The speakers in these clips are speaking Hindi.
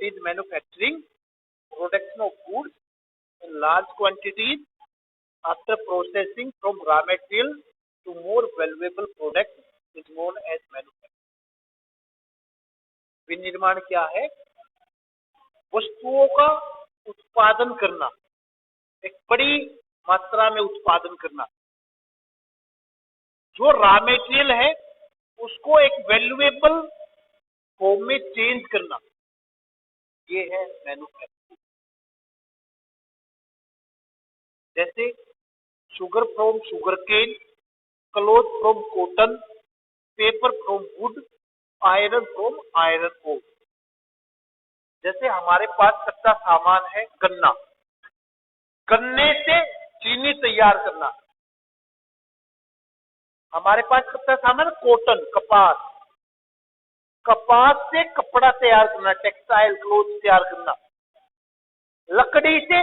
is manufacturing production of goods in large quantities after processing from raw material to more valuable product is known as manufacturing. विनिर्माण क्या है? वस्तुओं का उत्पादन करना, एक बड़ी मात्रा में उत्पादन करना, जो रॉ मेटेरियल है उसको एक वैल्यूएबल फॉर्म में चेंज करना, ये है मैन्युफैक्चरिंग। जैसे sugar from sugar cane, cloth from cotton, paper from wood, iron from iron ore. जैसे हमारे पास कच्चा सामान है गन्ना, गन्ने से चीनी तैयार करना। हमारे पास कच्चा सामान कॉटन, कपास, कपास से कपड़ा तैयार करना, टेक्सटाइल क्लोथ तैयार करना। लकड़ी से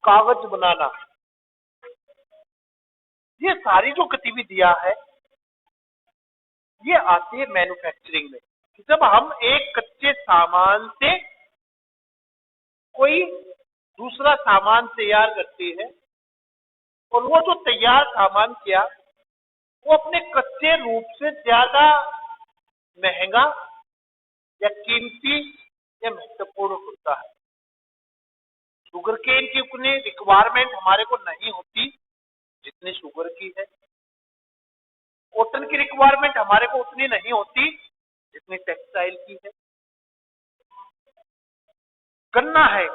कागज बनाना। ये सारी जो गतिविधियां है ये आती है मैन्युफैक्चरिंग में। जब हम एक कच्चे सामान से कोई दूसरा सामान तैयार करते हैं और वो जो तैयार सामान किया वो अपने कच्चे रूप से ज्यादा महंगा या कीमती या महत्वपूर्ण होता है। शुगर केन की उतनी रिक्वायरमेंट हमारे को नहीं होती जितनी शुगर की है। कॉटन की रिक्वायरमेंट हमारे को उतनी नहीं होती जितनी टेक्सटाइल की है। गन्ना है,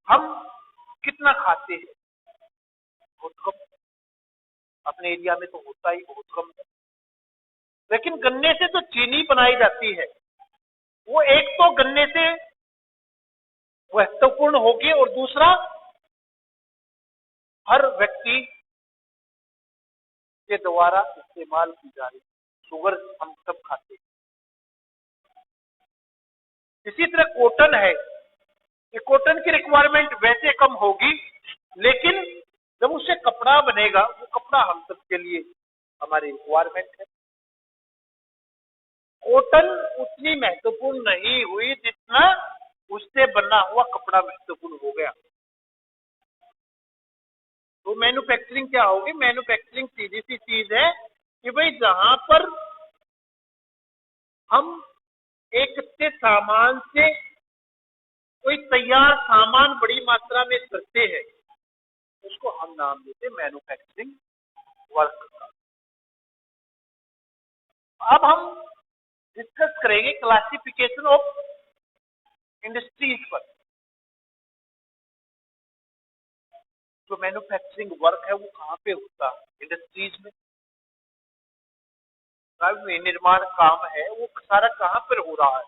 हम कितना खाते हैं? बहुत कम। अपने एरिया में तो होता ही बहुत कम है। लेकिन गन्ने से जो चीनी बनाई जाती है वो एक तो गन्ने से महत्वपूर्ण होगी और दूसरा हर व्यक्ति के द्वारा इस्तेमाल की जा रही। शुगर हम सब खाते हैं। इसी तरह कॉटन है, ये कॉटन की रिक्वायरमेंट वैसे कम होगी लेकिन जब उससे कपड़ा बनेगा वो कपड़ा हम सब के लिए हमारी रिक्वायरमेंट है। कॉटन उतनी महत्वपूर्ण नहीं हुई जितना उससे बना हुआ कपड़ा महत्वपूर्ण हो गया। तो मैन्युफैक्चरिंग क्या होगी? मैन्युफैक्चरिंग सीधी सी चीज है कि भाई जहां पर हम एक कच्चे सामान से कोई तैयार सामान बड़ी मात्रा में करते हैं उसको हम नाम देते मैन्युफैक्चरिंग वर्क का। अब हम डिस्कस करेंगे क्लासिफिकेशन ऑफ इंडस्ट्रीज पर। जो मैन्युफैक्चरिंग वर्क है वो कहाँ पे होता है? इंडस्ट्रीज में। निर्माण काम है वो सारा कहाँ पर हो रहा है?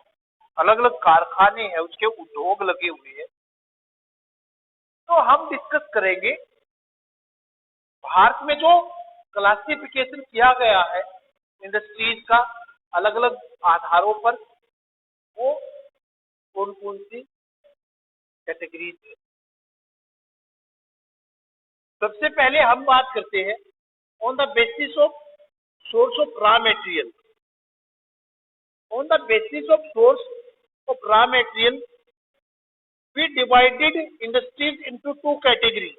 अलग अलग कारखाने हैं, उसके उद्योग लगे हुए हैं। तो हम डिस्कस करेंगे भारत में जो क्लासिफिकेशन किया गया है इंडस्ट्रीज का अलग अलग आधारों पर, वो कौन कौन सी कैटेगरीज है। सबसे पहले हम बात करते हैं on the basis of source of raw material. On the basis of source of raw material we divided industries into two categories,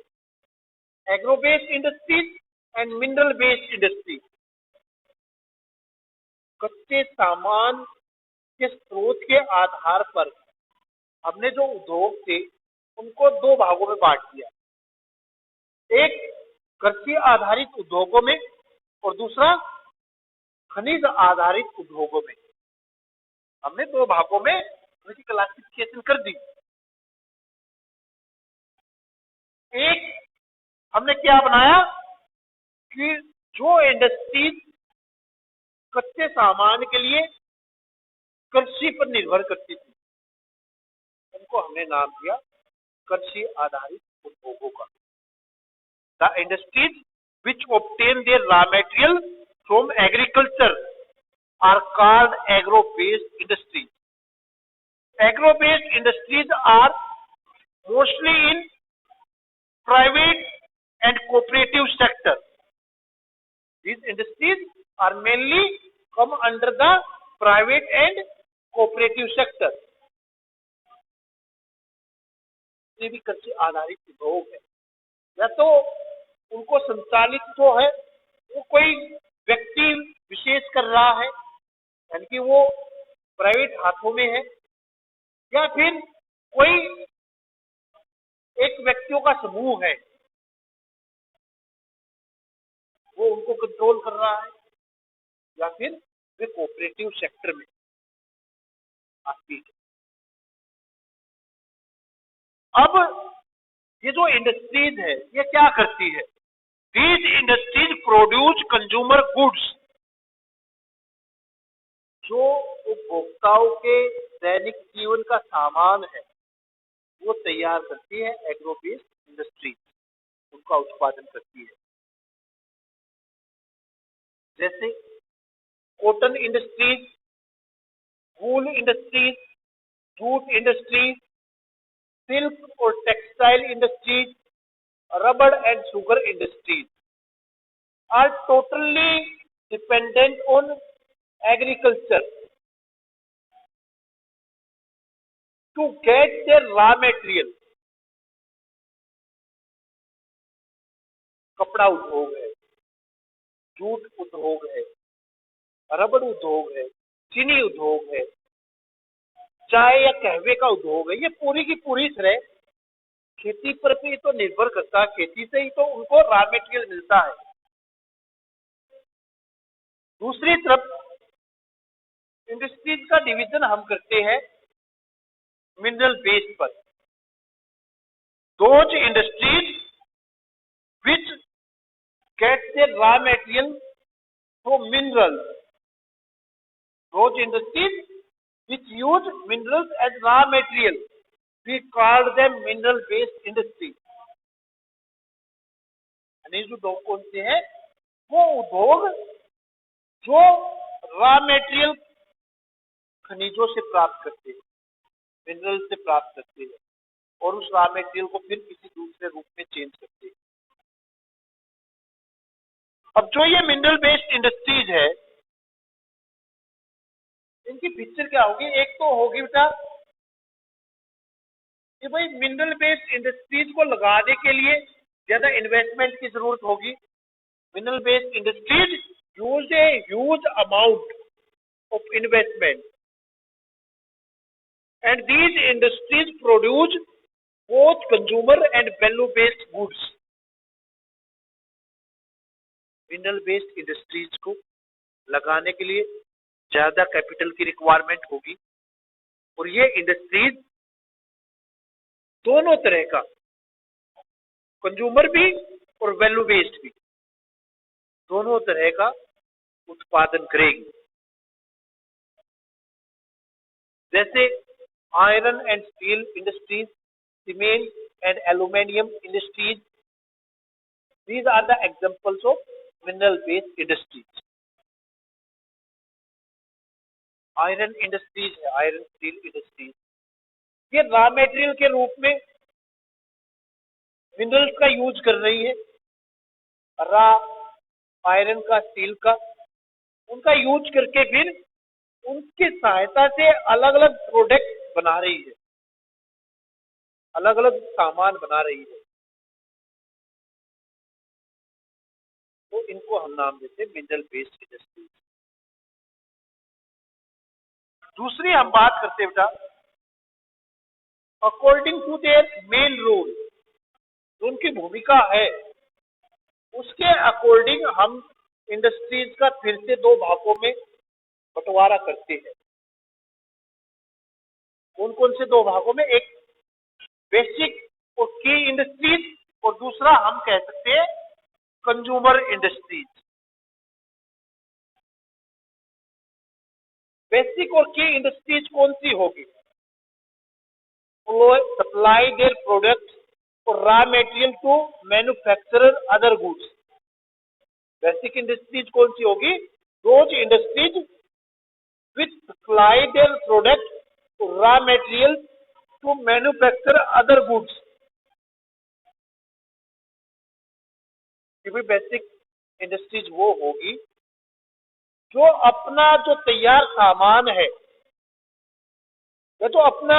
agro based industries and mineral based industries। कच्चे सामान के स्रोत के आधार पर हमने जो उद्योग थे उनको दो भागों में बांट दिया, एक कृषि आधारित उद्योगों में और दूसरा खनिज आधारित उद्योगों में। हमने दो भागों में उनकी क्लासिफिकेशन कर दी। एक हमने क्या बनाया कि जो इंडस्ट्रीज कच्चे सामान के लिए कृषि पर निर्भर करती थी उनको हमने नाम दिया कृषि आधारित उद्योगों का। The industries which obtain their raw material from agriculture are called agro based industries. Agro based industries are mostly in private and cooperative sector. These industries are mainly come under the private and cooperative sector, ये भी कृषि आधारित उद्योग है। या तो उनको संचालित जो है वो कोई व्यक्ति विशेष कर रहा है, यानी कि वो प्राइवेट हाथों में है, या फिर कोई एक व्यक्तियों का समूह है वो उनको कंट्रोल कर रहा है, या फिर वे कोऑपरेटिव सेक्टर में आती है। अब ये जो इंडस्ट्रीज है ये क्या करती है? These industries produce consumer goods, जो उपभोक्ताओं के दैनिक जीवन का सामान है वो तैयार करती है एग्रो बेस्ड इंडस्ट्रीज, उनका उत्पादन करती है। जैसे cotton industries, wool industries, jute industries, silk और textile industries, rubber and sugar industries are totally dependent on agriculture to get their raw material. कपड़ा उद्योग है, जूट उद्योग है, रबर उद्योग है, चीनी उद्योग है, चाय या कहवे का उद्योग है, ये पूरी की पूरी तरह खेती पर भी तो निर्भर करता है। खेती से ही तो उनको रॉ मेटेरियल मिलता है। दूसरी तरफ इंडस्ट्रीज का डिवीजन हम करते हैं मिनरल बेस पर। Those industries which get their raw material from minerals, those industries which use minerals as raw material, we call them mineral based industries। यानी जो उद्योग कौन से हैं? वो उद्योग जो रॉ मेटेरियल खनिजों से प्राप्त करते हैं, मिनरल से प्राप्त करते हैं, और उस रॉ मेटेरियल को फिर किसी दूसरे रूप में चेंज करते हैं। अब जो ये मिनरल बेस्ड इंडस्ट्रीज है इनकी पिक्चर क्या होगी? एक तो होगी बेटा कि भाई मिनरल बेस्ड इंडस्ट्रीज को लगाने के लिए ज्यादा इन्वेस्टमेंट की जरूरत होगी। Mineral based industries use a huge amount of investment and these industries produce both consumer and value based goods. Mineral based industries को लगाने के लिए ज्यादा कैपिटल की रिक्वायरमेंट होगी, और ये इंडस्ट्रीज दोनों तरह का, कंज्यूमर भी और वैल्यू बेस्ड भी, दोनों तरह का उत्पादन करेगी। जैसे iron and steel industries, cement and aluminium industries, these are the examples of mineral based industries. Iron industries है, आयरन स्टील इंडस्ट्रीज, ये रॉ मेटेरियल के रूप में मिनरल्स का यूज कर रही है, रॉ आयरन का, स्टील का, उनका यूज करके फिर उनकी सहायता से अलग अलग प्रोडक्ट बना रही है, अलग अलग सामान बना रही है। तो इनको हम नाम देते हैं मिनरल बेस्ड इंडस्ट्रीज। दूसरी हम बात करते हैं बेटा according to their main role, जो उनकी भूमिका है उसके अकॉर्डिंग हम इंडस्ट्रीज का फिर से दो भागों में बंटवारा करते हैं। कौन कौन से दो भागों में? एक बेसिक और की इंडस्ट्रीज, और दूसरा हम कह सकते हैं कंज्यूमर इंडस्ट्रीज। बेसिक और की इंडस्ट्रीज कौन सी होगी? सप्लाई देयर प्रोडक्ट और raw material to manufacturer other goods. Basic industries कौन सी होगी? Those industries which supply their product और raw material to manufacture other goods. Basic industries वो होगी जो अपना जो तैयार सामान है या तो अपना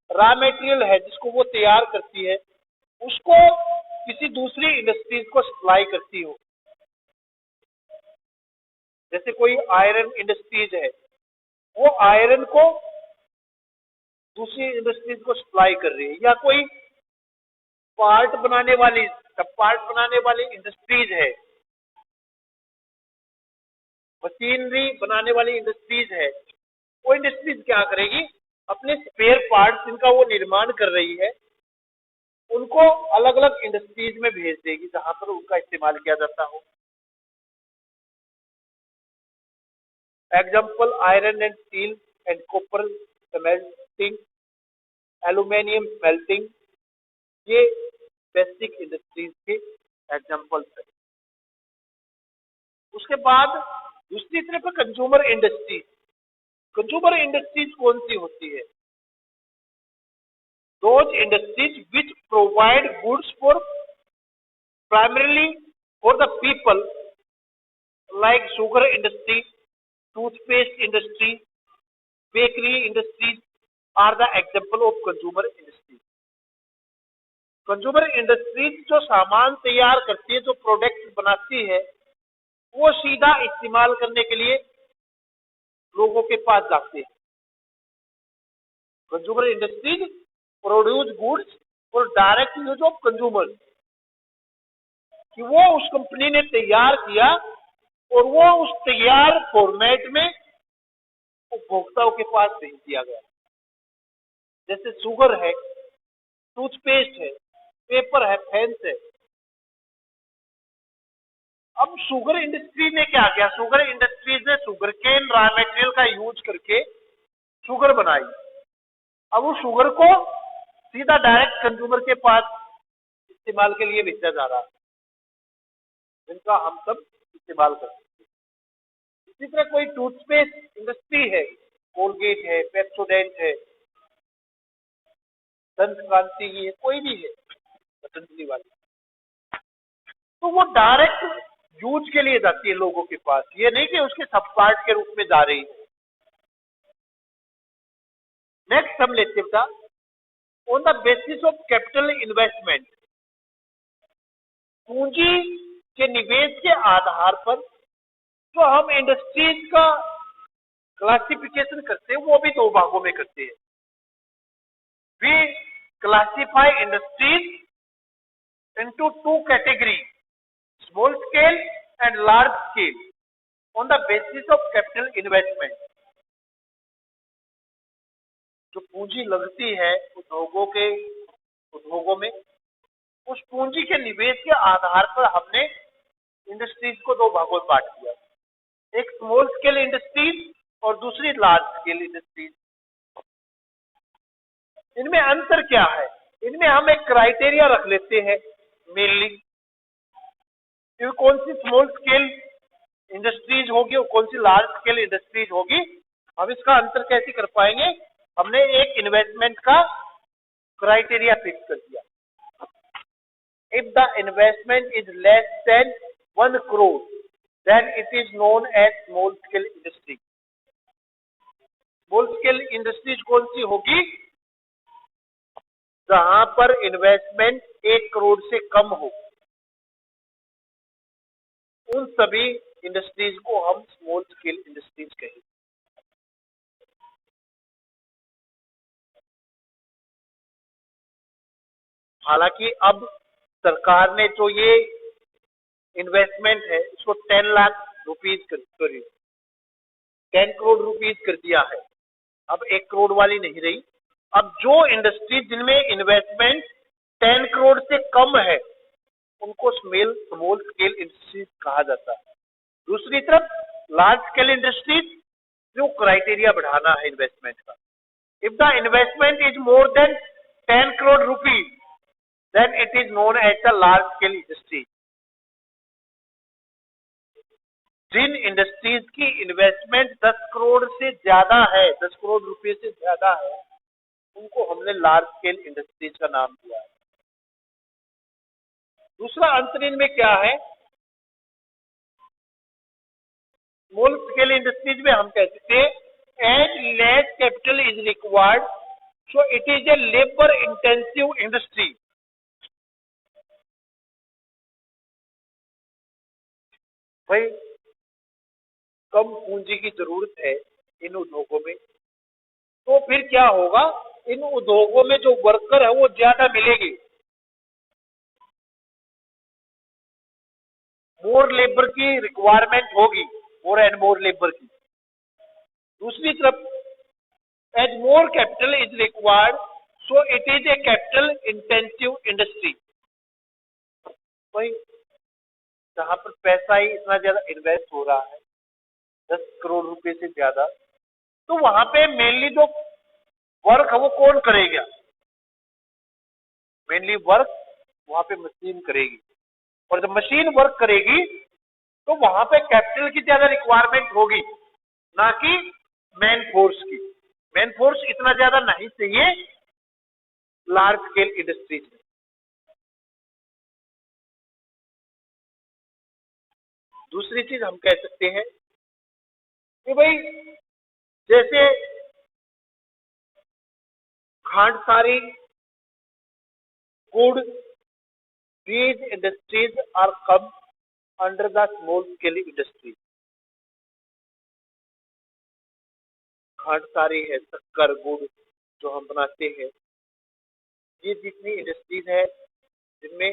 रॉ मेटेरियल है जिसको वो तैयार करती है उसको किसी दूसरी इंडस्ट्रीज को सप्लाई करती हो। जैसे कोई आयरन इंडस्ट्रीज है, वो आयरन को दूसरी इंडस्ट्रीज को सप्लाई कर रही है, या कोई पार्ट बनाने वाली सब पार्ट बनाने वाली इंडस्ट्रीज है, मशीनरी बनाने वाली इंडस्ट्रीज है, वो इंडस्ट्रीज क्या करेगी, अपने स्पेयर पार्ट्स जिनका वो निर्माण कर रही है उनको अलग अलग इंडस्ट्रीज में भेज देगी जहां पर उनका इस्तेमाल किया जाता हो। Example iron and steel and copper smelting, aluminium smelting, ये बेसिक इंडस्ट्रीज के एग्जाम्पल्स है। उसके बाद दूसरी तरफ कंज्यूमर इंडस्ट्रीज। कंज्यूमर इंडस्ट्रीज कौन सी होती है? Those industries which provide goods for primarily for the people, like sugar industry, toothpaste industry, bakery industries are the example of consumer industries. Consumer industries जो सामान तैयार करती है, जो प्रोडक्ट बनाती है, वो सीधा इस्तेमाल करने के लिए लोगों के पास जाते हैं। Consumer industries produce goods for direct use of consumer, कि वो उस कंपनी ने तैयार किया और वो उस तैयार फॉर्मेट में उपभोक्ताओं के पास भेज दिया गया। जैसे शुगर है, टूथपेस्ट है, पेपर है, पेन्स है। अब शुगर इंडस्ट्री ने क्या किया? शुगर इंडस्ट्रीज ने शुगर केन रॉ मेटेरियल का यूज करके शुगर बनाई। अब वो शुगर को सीधा डायरेक्ट कंज्यूमर के पास इस्तेमाल के लिए बेचा जा रहा है, जिनका हम सब इस्तेमाल करते हैं। इसी तरह कोई टूथपेस्ट इंडस्ट्री है, कोलगेट है, पेप्सोडेंट है, दंत क्रांति ही है, कोई भी है पतंजलि वाली, तो वो डायरेक्ट यूज के लिए जाती है लोगों के पास, ये नहीं कि उसके सब पार्ट के रूप में जा रही है। नेक्स्ट हम लेते हैं on the basis of capital investment. पूंजी के निवेश के आधार पर जो हम इंडस्ट्रीज का क्लासिफिकेशन करते हैं वो भी दो भागों में करते हैं। We classify industries into two category, small scale and large scale, on the basis of capital investment. जो पूंजी लगती है उद्योगों में, उस पूंजी के निवेश के आधार पर हमने इंडस्ट्रीज को दो भागों में बांट दिया, एक स्मॉल स्केल इंडस्ट्रीज और दूसरी लार्ज स्केल इंडस्ट्रीज। इनमें अंतर क्या है? इनमें हम एक क्राइटेरिया रख लेते हैं मेनली, कि कौन सी स्मॉल स्केल इंडस्ट्रीज होगी और कौन सी लार्ज स्केल इंडस्ट्रीज होगी। हम इसका अंतर कैसे कर पाएंगे? हमने एक इन्वेस्टमेंट का क्राइटेरिया फिक्स कर दिया। If the investment is less than 1 crore, then it is known as small scale industry. Small scale industries कौन सी होगी? जहां पर इन्वेस्टमेंट 1 करोड़ से कम हो, उन सभी इंडस्ट्रीज को हम स्मॉल स्केल इंडस्ट्रीज कहेंगे। हालांकि अब सरकार ने जो ये इन्वेस्टमेंट है इसको 10 लाख रुपीज कर 10 करोड़ रुपीज कर दिया है। अब 1 करोड़ वाली नहीं रही। अब जो इंडस्ट्री जिनमें इन्वेस्टमेंट 10 करोड़ से कम है उनको स्मॉल स्केल इंडस्ट्रीज कहा जाता है। दूसरी तरफ लार्ज स्केल इंडस्ट्रीज जो क्राइटेरिया बढ़ाना है इन्वेस्टमेंट का। If the investment is more than 10 crore rupees then it is known as a large scale industry. जिन इंडस्ट्रीज की इन्वेस्टमेंट 10 करोड़ से ज्यादा है, 10 करोड़ रुपए से ज्यादा है, उनको हमने लार्ज स्केल इंडस्ट्रीज का नाम दिया है। दूसरा अंतर इनमें क्या है? स्मॉल स्केल इंडस्ट्रीज में हम कहते थे and less capital is required, so it is a labor intensive industry. भाई कम पूंजी की जरूरत है इन उद्योगों में, तो फिर क्या होगा, इन उद्योगों में जो वर्कर है वो ज्यादा मिलेगी, मोर लेबर की रिक्वायरमेंट होगी, मोर एंड मोर लेबर की। दूसरी तरफ as more capital is required, so it is a capital intensive industry. भाई जहां पर पैसा ही इतना ज्यादा इन्वेस्ट हो रहा है, 10 करोड़ रुपए से ज्यादा, तो वहां पे मेनली जो वर्क है वो कौन करेगा? मेनली वर्क वहां पे मशीन करेगी, और जब मशीन वर्क करेगी तो वहां पे कैपिटल की ज्यादा रिक्वायरमेंट होगी, ना कि मैन फोर्स की। मैन फोर्स इतना ज्यादा नहीं चाहिए लार्ज स्केल इंडस्ट्रीज में। दूसरी चीज हम कह सकते हैं कि भाई जैसे खांडसारी, गुड़, these industries are come under the small scale industry। खांडसारी है, शक्कर, गुड़ जो हम बनाते हैं, ये जितनी इंडस्ट्रीज है जिनमें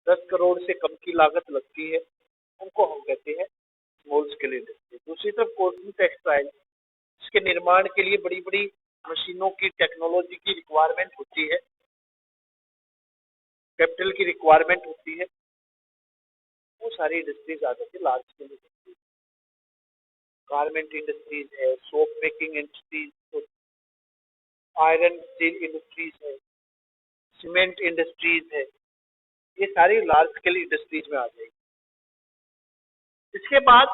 10 करोड़ से कम की लागत लगती है, उनको हम कहते हैं स्मॉल स्केल इंडस्ट्री। दूसरी तरफ कॉटन टेक्सटाइल, इसके निर्माण के लिए बड़ी बड़ी मशीनों की, टेक्नोलॉजी की रिक्वायरमेंट होती है, कैपिटल की रिक्वायरमेंट होती है, वो सारी इंडस्ट्रीज आ जाती है large scale industries. Garment industries है, soap making industries, iron steel industries है, सीमेंट इंडस्ट्रीज है, ये सारी लार्ज स्केल इंडस्ट्रीज में आ जाएगी। इसके बाद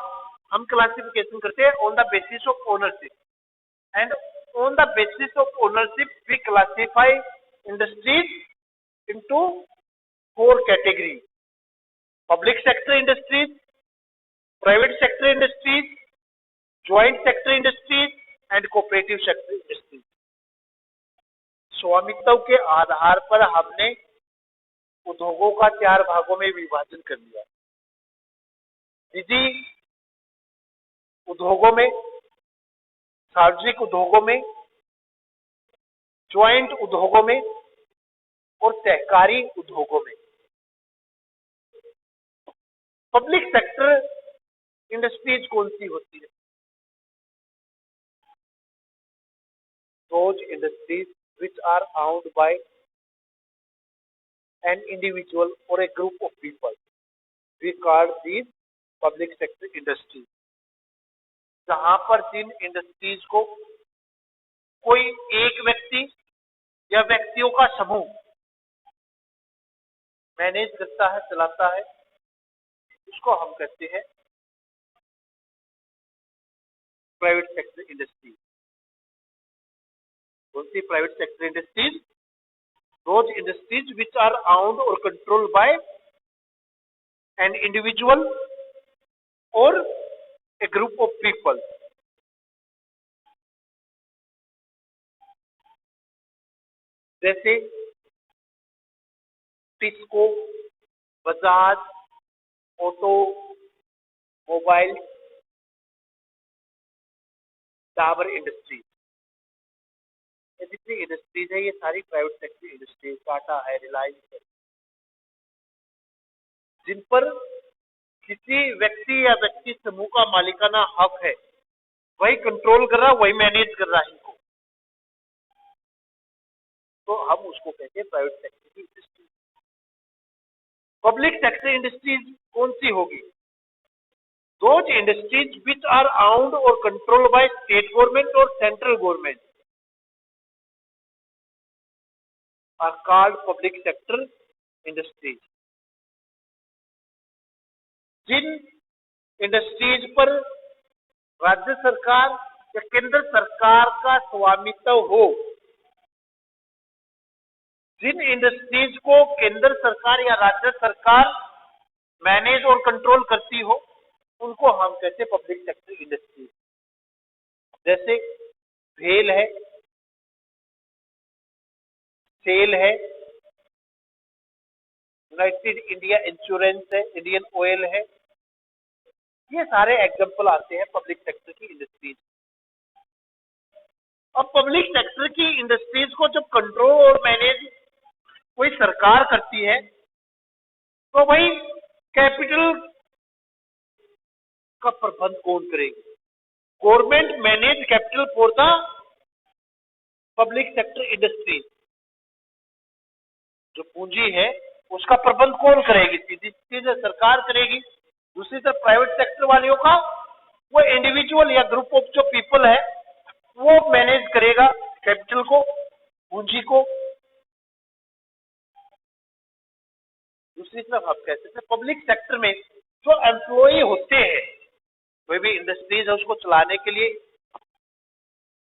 हम क्लासिफिकेशन करते हैं on the basis of ownership, and on the basis of ownership we classify industries into 4 category: public sector industries, private sector industries, joint sector industries and cooperative sector industries. स्वामित्व के आधार पर हमने उद्योगों का 4 भागों में विभाजन कर दिया: निजी उद्योगों में, सार्वजनिक उद्योगों में, ज्वाइंट उद्योगों में और सहकारी उद्योगों में। पब्लिक सेक्टर इंडस्ट्रीज कौन सी होती है? Those industries which are owned by an individual or a group of people, we call these public sector industries। जहां पर जिन इंडस्ट्रीज को कोई एक व्यक्ति या व्यक्तियों का समूह मैनेज करता है, चलाता है, उसको हम कहते हैं प्राइवेट सेक्टर इंडस्ट्री। कौन सी private sector industries? Those industries which are owned or controlled by an individual or a group of people। जैसे TISCO, Bajaj, auto mobile, Dabur industries, ये जितनी इंडस्ट्रीज है ये सारी प्राइवेट सेक्टर इंडस्ट्रीज, टाटा है, रिलायंस है, जिन पर किसी व्यक्ति या व्यक्ति समूह का मालिकाना हक है, वही कंट्रोल कर रहा, वही मैनेज कर रहा है इनको, तो हम उसको कहते हैं प्राइवेट सेक्टर की इंडस्ट्री। पब्लिक सेक्टर इंडस्ट्रीज कौन सी होगी? Those industries which are owned or controlled by state government or central government are called public sector industries। Jin industries पर राज्य सरकार या केंद्र सरकार का स्वामित्व हो, जिन इंडस्ट्रीज को केंद्र सरकार या राज्य सरकार मैनेज और कंट्रोल करती हो, उनको हम कहते हैं पब्लिक सेक्टर इंडस्ट्रीज। जैसे भेल है, सेल है, यूनाइटेड इंडिया इंश्योरेंस है, इंडियन ऑयल है। ये सारे एग्जाम्पल आते हैं पब्लिक सेक्टर की इंडस्ट्रीज। अब पब्लिक सेक्टर की इंडस्ट्रीज को जब कंट्रोल और मैनेज कोई सरकार करती है तो भाई कैपिटल का प्रबंध कौन करेगी? Government manage capital for the public sector industries. जो पूंजी है उसका प्रबंध कौन करेगी? सीधी सीधे सरकार करेगी। दूसरी तरफ प्राइवेट सेक्टर वालों का वो इंडिविजुअल या ग्रुप ऑफ जो पीपल है वो मैनेज करेगा कैपिटल को, पूंजी को। दूसरी तरफ आप कह सकते हैं पब्लिक सेक्टर में जो एम्प्लॉय होते हैं, कोई भी इंडस्ट्रीज है उसको चलाने के लिए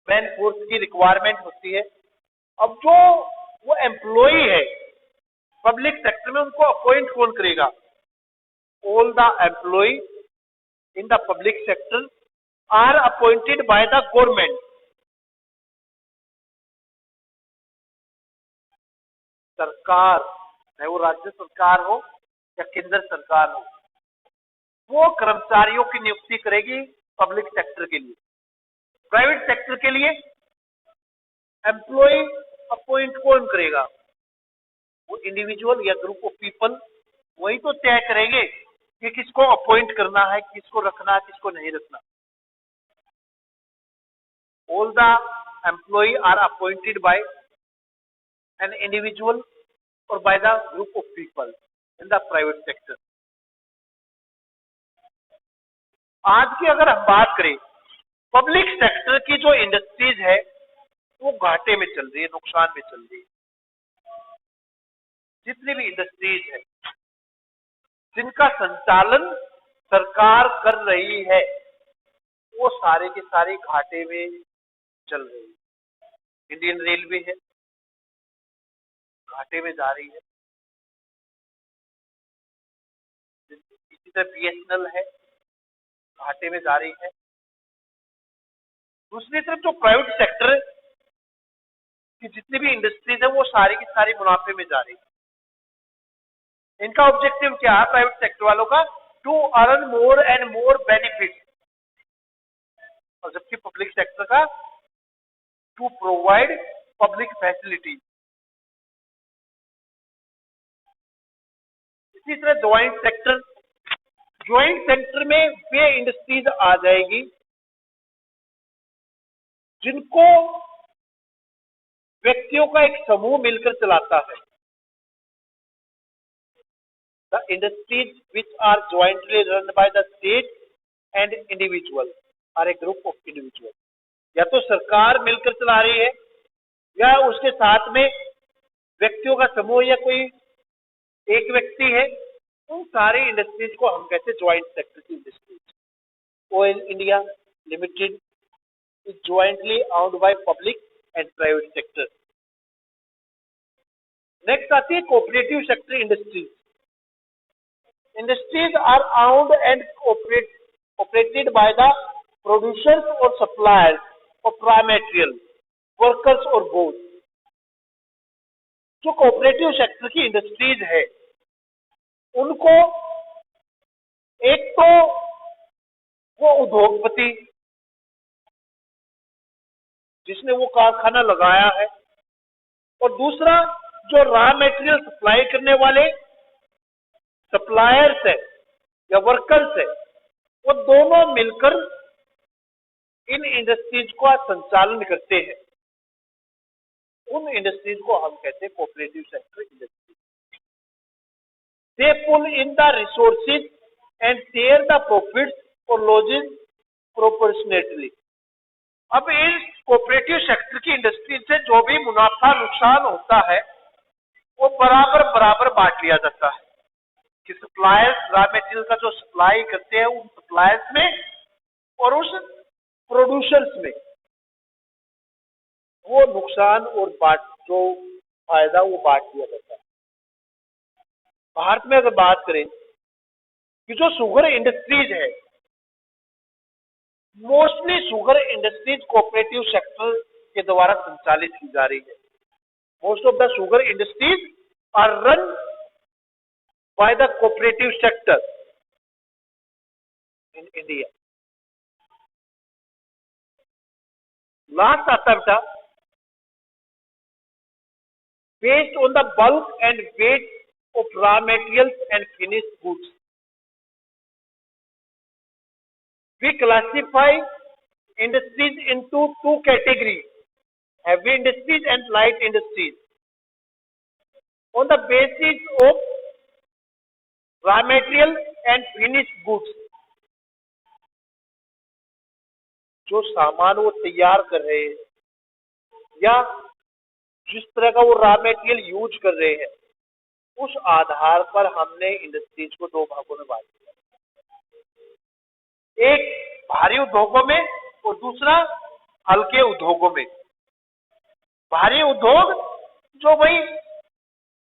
मैन फोर्स की रिक्वायरमेंट होती है। अब जो वो एम्प्लॉय है पब्लिक सेक्टर में, उनको अपॉइंट कौन करेगा? All the employ in the public sector are appointed by the government. सरकार, चाहे वो राज्य सरकार हो या केंद्र सरकार हो, वो कर्मचारियों की नियुक्ति करेगी पब्लिक सेक्टर के लिए। प्राइवेट सेक्टर के लिए एम्प्लॉय अपॉइंट कौन करेगा? वो इंडिविजुअल या ग्रुप ऑफ पीपल वही तो तय करेंगे कि किसको अपॉइंट करना है, किसको रखना है, किसको नहीं रखना। All the employ are appointed by an individual और by the group of people in the private sector. आज की अगर हम बात करें, पब्लिक सेक्टर की जो इंडस्ट्रीज है वो घाटे में चल रही है, नुकसान में चल रही है। जितनी भी इंडस्ट्रीज है जिनका संचालन सरकार कर रही है वो सारे के सारे घाटे में चल रही है। इंडियन रेलवे है, घाटे में जा रही है। इसी तरह बीएसएनएल है, घाटे में जा रही है। दूसरी तरफ जो प्राइवेट सेक्टर की जितनी भी इंडस्ट्रीज है वो सारी की सारी मुनाफे में जा रही है। इनका ऑब्जेक्टिव क्या है प्राइवेट सेक्टर वालों का? To earn more and more benefit. और जबकि पब्लिक सेक्टर का टू प्रोवाइड पब्लिक फैसिलिटी। इसी तरह ज्वाइंट सेक्टर में वे इंडस्ट्रीज आ जाएगी जिनको व्यक्तियों का एक समूह मिलकर चलाता है। The industries which are jointly run by the state and individual or a group of individual. या तो सरकार मिलकर चला रही है या उसके साथ में व्यक्तियों का समूह या कोई एक व्यक्ति है। उन सारे इंडस्ट्रीज को हम कहते हैं ज्वाइंट सेक्टर की industries. Oil India limited is jointly owned by public and private sector. Next आती है cooperative sector industries. Industries are owned and operated by the producers or suppliers of raw material, workers or both. जो cooperative sector की industries है उनको एक तो वो उद्योगपति जिसने वो कारखाना लगाया है, और दूसरा जो रॉ मटेरियल सप्लाई करने वाले सप्लायर्स है या वर्कर्स है, वो दोनों मिलकर इन इंडस्ट्रीज का संचालन करते हैं। उन इंडस्ट्रीज को हम कहते हैं cooperative sector industry. They pool in the resources and share the profits और लॉसेज प्रोपोर्शनेटली। अब इस कोऑपरेटिव सेक्टर की इंडस्ट्री से जो भी मुनाफा नुकसान होता है वो बराबर बराबर बांट लिया जाता है कि सप्लायर्स रॉ मटेरियल का जो सप्लाई करते हैं उन सप्लायर्स में और उस प्रोड्यूसर्स में वो नुकसान और जो फायदा वो बांट लिया जाता है। भारत में अगर बात करें कि जो शुगर इंडस्ट्रीज है mostly sugar industries cooperative sector के द्वारा संचालित की जा रही है। Most of the sugar industries are run by the cooperative sector in India. Last आता बेटा, based on the bulk and weight of raw materials and finished goods. We classify industries into two categories, heavy industries and light industries. On the basis of raw material and finished goods, जो सामान वो तैयार कर रहे हैं या जिस तरह का वो रॉ मेटेरियल यूज कर रहे हैं, उस आधार पर हमने इंडस्ट्रीज को दो भागों में बांट दिया, एक भारी उद्योगों में और दूसरा हल्के उद्योगों में। भारी उद्योग जो भाई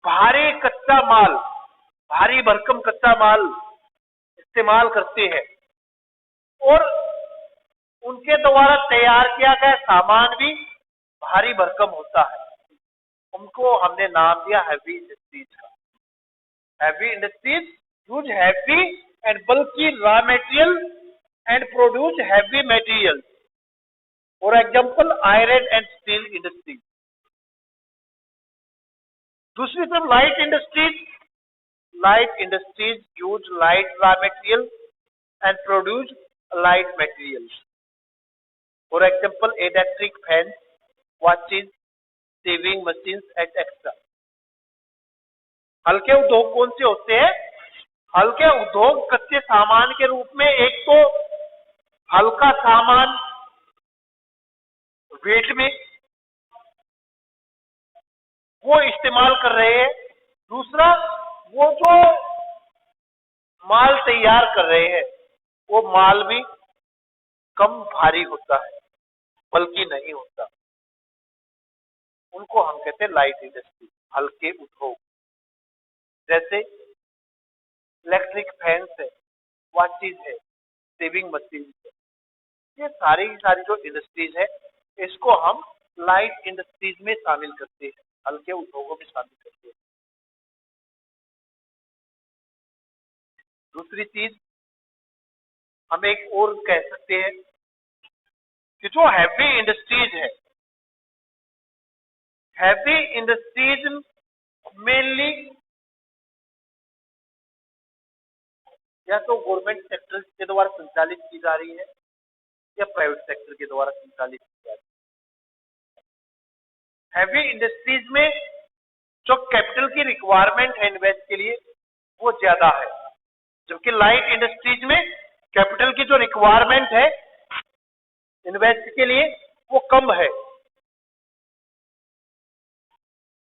भारी कच्चा माल, भारी भरकम कच्चा माल इस्तेमाल करते हैं और उनके द्वारा तैयार किया गया सामान भी भारी भरकम होता है, उनको हमने नाम दिया हैवी इंडस्ट्रीज का। Heavy industries use heavy and bulky raw material and produce heavy material. For example iron and steel industry. दूसरी तरफ light industries, light industries use light raw material and produce light materials. For example electric fan, watches, sewing machine and extra. हल्के उद्योग कौन से होते हैं? हल्के उद्योग कच्चे सामान के रूप में एक तो हल्का सामान वेट में वो इस्तेमाल कर रहे हैं, दूसरा वो जो माल तैयार कर रहे हैं वो माल भी कम भारी होता है, बल्कि नहीं होता, उनको हम कहते हैं लाइट इंडस्ट्री, हल्के उद्योग। जैसे इलेक्ट्रिक फैंस है, वॉचेज है, सेविंग मशीन है, ये सारी की सारी जो इंडस्ट्रीज है इसको हम लाइट इंडस्ट्रीज में शामिल करते हैं, हल्के उद्योगों में शामिल करते हैं। दूसरी चीज हम एक और कह सकते हैं कि जो हैवी इंडस्ट्रीज है, हैवी इंडस्ट्रीज मेनली या तो गवर्नमेंट सेक्टर के द्वारा संचालित की जा रही है या प्राइवेट सेक्टर के द्वारा संचालित की जा रही है। हैवी इंडस्ट्रीज में जो कैपिटल की रिक्वायरमेंट है इन्वेस्ट के लिए वो ज्यादा है, जबकि लाइट इंडस्ट्रीज में कैपिटल की जो रिक्वायरमेंट है इन्वेस्ट के लिए वो कम है।